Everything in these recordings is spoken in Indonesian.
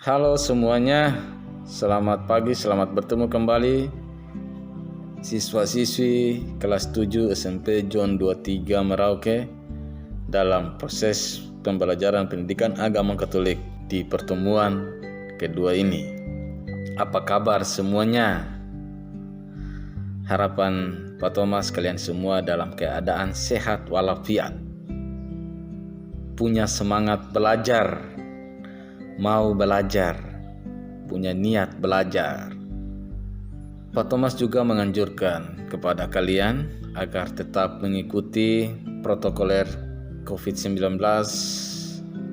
Halo semuanya, selamat pagi, selamat bertemu kembali siswa-siswi kelas 7 SMP John 23 Merauke dalam proses pembelajaran pendidikan agama Katolik di pertemuan kedua ini. Apa kabar semuanya? Harapan Pak Thomas kalian semua dalam keadaan sehat walafiat, punya semangat belajar, mau belajar, punya niat belajar. Pak Thomas juga menganjurkan kepada kalian agar tetap mengikuti protokoler COVID-19,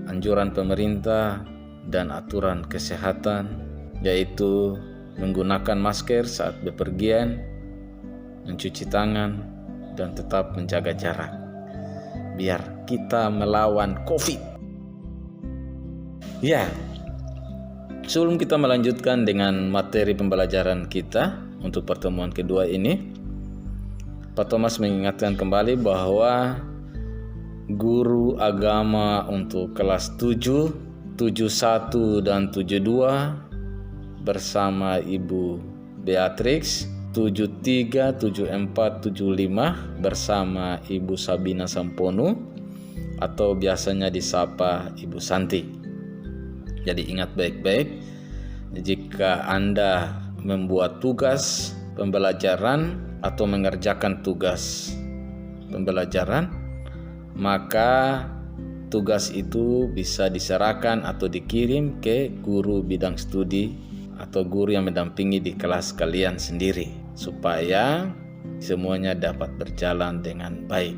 anjuran pemerintah dan aturan kesehatan, yaitu menggunakan masker saat bepergian, mencuci tangan, dan tetap menjaga jarak. Biar kita melawan COVID. Ya, sebelum kita melanjutkan dengan materi pembelajaran kita untuk pertemuan kedua ini, Pak Thomas mengingatkan kembali bahwa guru agama untuk kelas 7, 71 dan 72 bersama Ibu Beatrix, 73, 74, 75 bersama Ibu Sabina Sampono atau biasanya disapa Ibu Santi. Jadi ingat baik-baik, jika Anda membuat tugas pembelajaran atau mengerjakan tugas pembelajaran, maka tugas itu bisa diserahkan atau dikirim ke guru bidang studi atau guru yang mendampingi di kelas kalian sendiri, supaya semuanya dapat berjalan dengan baik.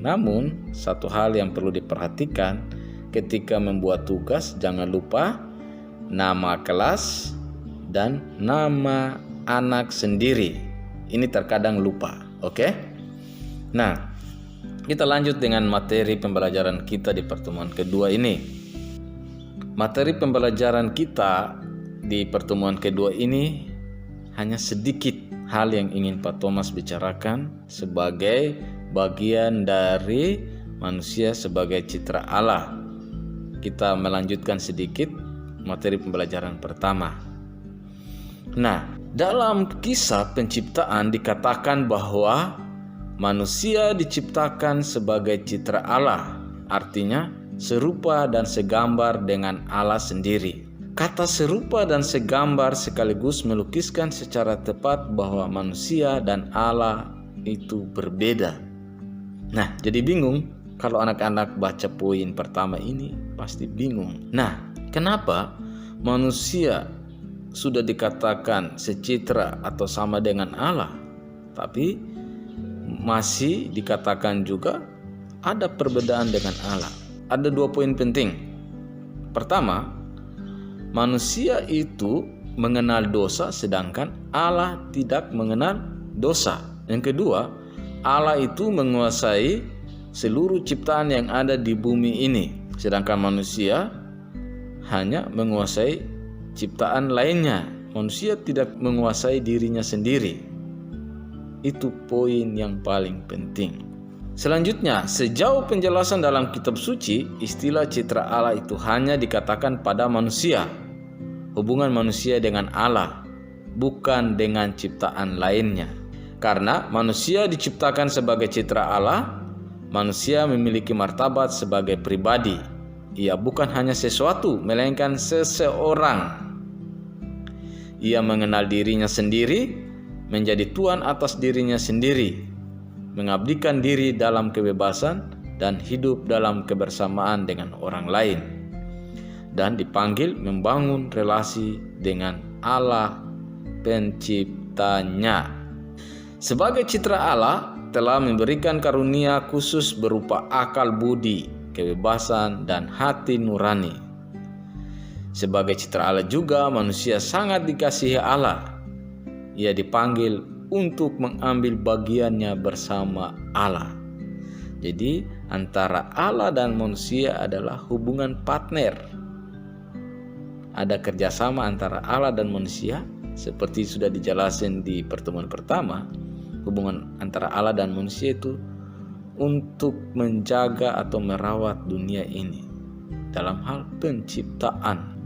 Namun, satu hal yang perlu diperhatikan, ketika membuat tugas, jangan lupa nama kelas dan nama anak sendiri. Ini terkadang lupa, oke? Nah, kita lanjut dengan materi pembelajaran kita di pertemuan kedua ini. Materi pembelajaran kita di pertemuan kedua ini hanya sedikit hal yang ingin Pak Thomas bicarakan sebagai bagian dari manusia sebagai citra Allah. Kita melanjutkan sedikit materi pembelajaran pertama. Nah, dalam kisah penciptaan dikatakan bahwa manusia diciptakan sebagai citra Allah, artinya serupa dan segambar dengan Allah sendiri. Kata serupa dan segambar sekaligus melukiskan secara tepat bahwa manusia dan Allah itu berbeda. Nah, jadi bingung kalau anak-anak baca poin pertama ini, pasti bingung. Nah, kenapa manusia sudah dikatakan secitra atau sama dengan Allah, tapi masih dikatakan juga ada perbedaan dengan Allah? Ada 2 poin penting. Pertama, manusia itu mengenal dosa sedangkan Allah tidak mengenal dosa. Yang kedua, Allah itu menguasai seluruh ciptaan yang ada di bumi ini, sedangkan manusia hanya menguasai ciptaan lainnya. Manusia tidak menguasai dirinya sendiri. Itu poin yang paling penting. Selanjutnya, sejauh penjelasan dalam kitab suci, istilah citra Allah itu hanya dikatakan pada manusia. Hubungan manusia dengan Allah, bukan dengan ciptaan lainnya. Karena manusia diciptakan sebagai citra Allah, manusia memiliki martabat sebagai pribadi. Ia bukan hanya sesuatu, melainkan seseorang. Ia mengenal dirinya sendiri, menjadi tuan atas dirinya sendiri, mengabdikan diri dalam kebebasan dan hidup dalam kebersamaan dengan orang lain, dan dipanggil membangun relasi dengan Allah penciptanya. Sebagai citra Allah, telah memberikan karunia khusus berupa akal budi, kebebasan, dan hati nurani. Sebagai citra Allah juga, manusia sangat dikasihi Allah. Ia dipanggil untuk mengambil bagiannya bersama Allah. Jadi, antara Allah dan manusia adalah hubungan partner. Ada kerjasama antara Allah dan manusia, seperti sudah dijelaskan di pertemuan pertama. Hubungan antara Allah dan manusia itu untuk menjaga atau merawat dunia ini dalam hal penciptaan.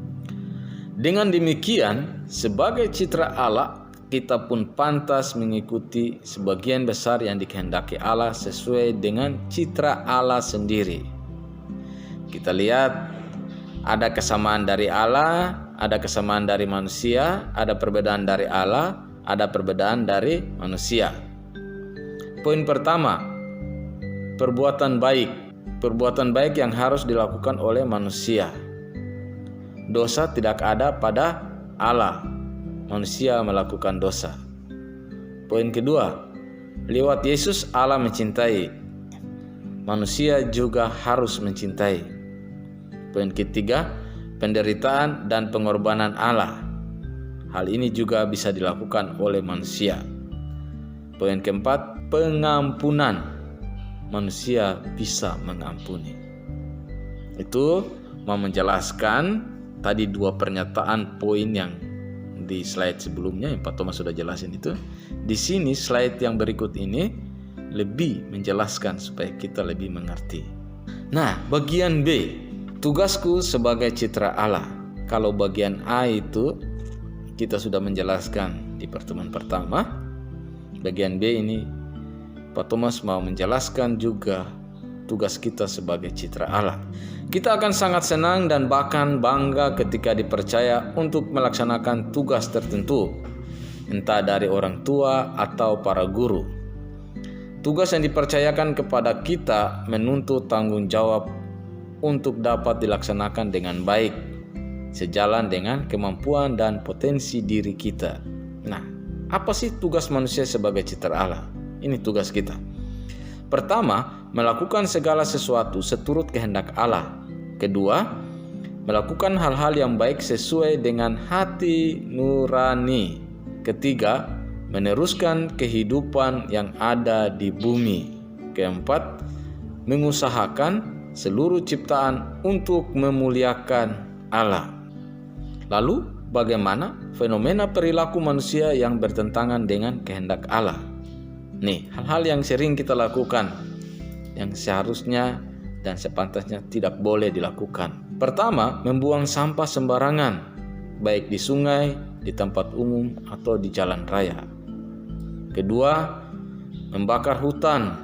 Dengan demikian, sebagai citra Allah, kita pun pantas mengikuti sebagian besar yang dikehendaki Allah sesuai dengan citra Allah sendiri. Kita lihat ada kesamaan dari Allah, ada kesamaan dari manusia, ada perbedaan dari Allah, ada perbedaan dari manusia. Poin pertama, perbuatan baik. Perbuatan baik yang harus dilakukan oleh manusia. Dosa tidak ada pada Allah. Manusia melakukan dosa. Poin kedua, lewat Yesus Allah mencintai. Manusia juga harus mencintai. Poin ketiga, penderitaan dan pengorbanan Allah. Hal ini juga bisa dilakukan oleh manusia. Poin keempat, pengampunan. Manusia bisa mengampuni. Itu mau menjelaskan tadi dua pernyataan poin yang di slide sebelumnya yang Pak Thomas sudah jelasin itu. Di sini slide yang berikut ini lebih menjelaskan supaya kita lebih mengerti. Nah, bagian B, tugasku sebagai citra Allah. Kalau bagian A itu kita sudah menjelaskan di pertemuan pertama. Bagian B ini Pak Thomas mau menjelaskan juga tugas kita sebagai citra Allah. Kita akan sangat senang dan bahkan bangga ketika dipercaya untuk melaksanakan tugas tertentu, entah dari orang tua atau para guru. Tugas yang dipercayakan kepada kita menuntut tanggung jawab untuk dapat dilaksanakan dengan baik, sejalan dengan kemampuan dan potensi diri kita. Nah, apa sih tugas manusia sebagai citra Allah? Ini tugas kita. Pertama, melakukan segala sesuatu seturut kehendak Allah. Kedua, melakukan hal-hal yang baik sesuai dengan hati nurani. Ketiga, meneruskan kehidupan yang ada di bumi. Keempat, mengusahakan seluruh ciptaan untuk memuliakan Allah. Lalu, bagaimana fenomena perilaku manusia yang bertentangan dengan kehendak Allah? Nih, hal-hal yang sering kita lakukan, yang seharusnya dan sepantasnya tidak boleh dilakukan. Pertama, membuang sampah sembarangan, baik di sungai, di tempat umum, atau di jalan raya. Kedua, membakar hutan,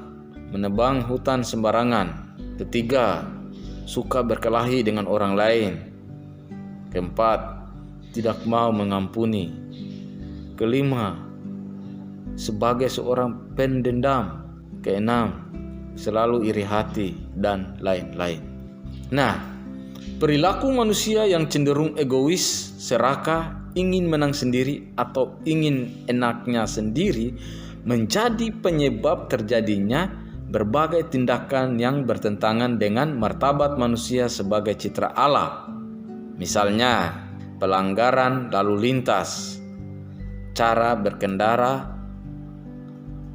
menebang hutan sembarangan. Ketiga, suka berkelahi dengan orang lain. Keempat, tidak mau mengampuni. Kelima, sebagai seorang pendendam. Keenam, selalu iri hati, dan lain-lain. Nah, perilaku manusia yang cenderung egois, serakah, ingin menang sendiri, atau ingin enaknya sendiri menjadi penyebab terjadinya berbagai tindakan yang bertentangan dengan martabat manusia sebagai citra Allah. Misalnya, pelanggaran lalu lintas, cara berkendara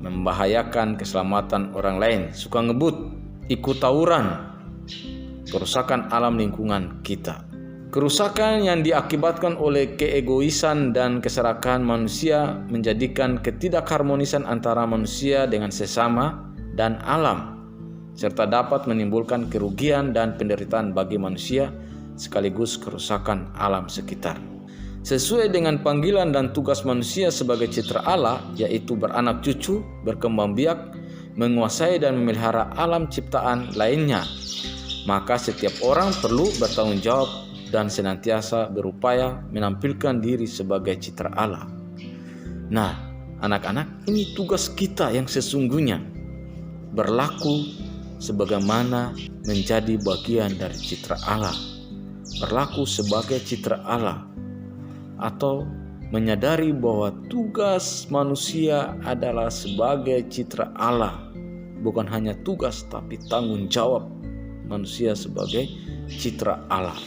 membahayakan keselamatan orang lain, suka ngebut, ikut tawuran, kerusakan alam lingkungan kita. Kerusakan yang diakibatkan oleh keegoisan dan keserakahan manusia menjadikan ketidakharmonisan antara manusia dengan sesama dan alam, serta dapat menimbulkan kerugian dan penderitaan bagi manusia sekaligus kerusakan alam sekitar. Sesuai dengan panggilan dan tugas manusia sebagai citra Allah, yaitu beranak cucu, berkembang biak, menguasai dan memelihara alam ciptaan lainnya, maka setiap orang perlu bertanggung jawab dan senantiasa berupaya menampilkan diri sebagai citra Allah. Nah, anak-anak, ini tugas kita yang sesungguhnya, berlaku sebagaimana menjadi bagian dari citra Allah, berlaku sebagai citra Allah, atau menyadari bahwa tugas manusia adalah sebagai citra Allah, bukan hanya tugas tapi tanggung jawab manusia sebagai citra Allah.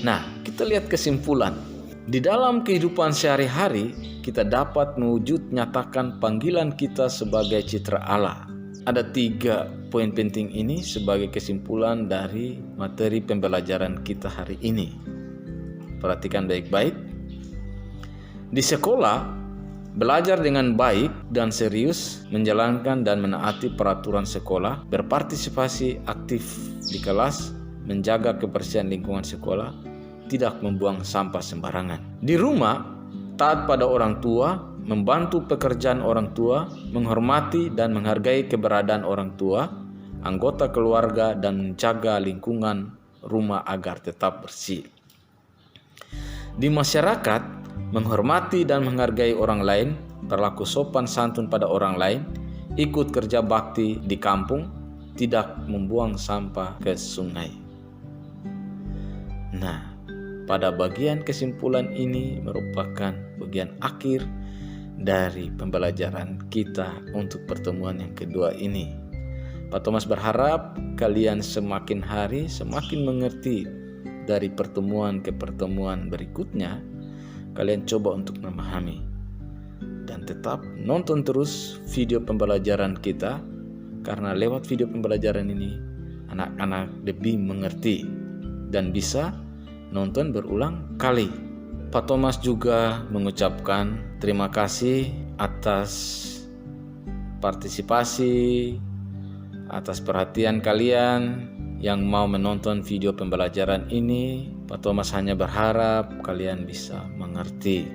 Nah, kita lihat kesimpulan. Di dalam kehidupan sehari-hari, kita dapat mewujud nyatakan panggilan kita sebagai citra Allah. Ada 3 poin penting ini sebagai kesimpulan dari materi pembelajaran kita hari ini. Perhatikan baik-baik. Di sekolah, belajar dengan baik dan serius, menjalankan dan menaati peraturan sekolah, berpartisipasi aktif di kelas, menjaga kebersihan lingkungan sekolah, tidak membuang sampah sembarangan. Di rumah, taat pada orang tua, membantu pekerjaan orang tua, menghormati dan menghargai keberadaan orang tua, anggota keluarga, dan menjaga lingkungan rumah agar tetap bersih. Di masyarakat, menghormati dan menghargai orang lain, berlaku sopan santun pada orang lain, ikut kerja bakti di kampung, tidak membuang sampah ke sungai. Nah, pada bagian kesimpulan ini merupakan bagian akhir dari pembelajaran kita untuk pertemuan yang kedua ini. Pak Thomas berharap kalian semakin hari semakin mengerti dari pertemuan ke pertemuan berikutnya. Kalian coba untuk memahami dan tetap nonton terus video pembelajaran kita, karena lewat video pembelajaran ini anak-anak lebih mengerti dan bisa nonton berulang kali. Pak Thomas juga mengucapkan terima kasih atas partisipasi, atas perhatian kalian yang mau menonton video pembelajaran ini. Pak Thomas hanya berharap kalian bisa mengerti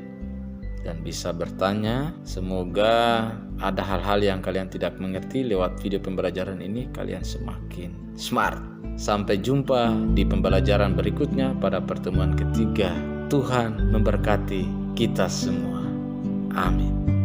dan bisa bertanya. Semoga ada hal-hal yang kalian tidak mengerti lewat video pembelajaran ini, kalian semakin smart. Sampai jumpa di pembelajaran berikutnya pada pertemuan ketiga. Tuhan memberkati kita semua. Amin.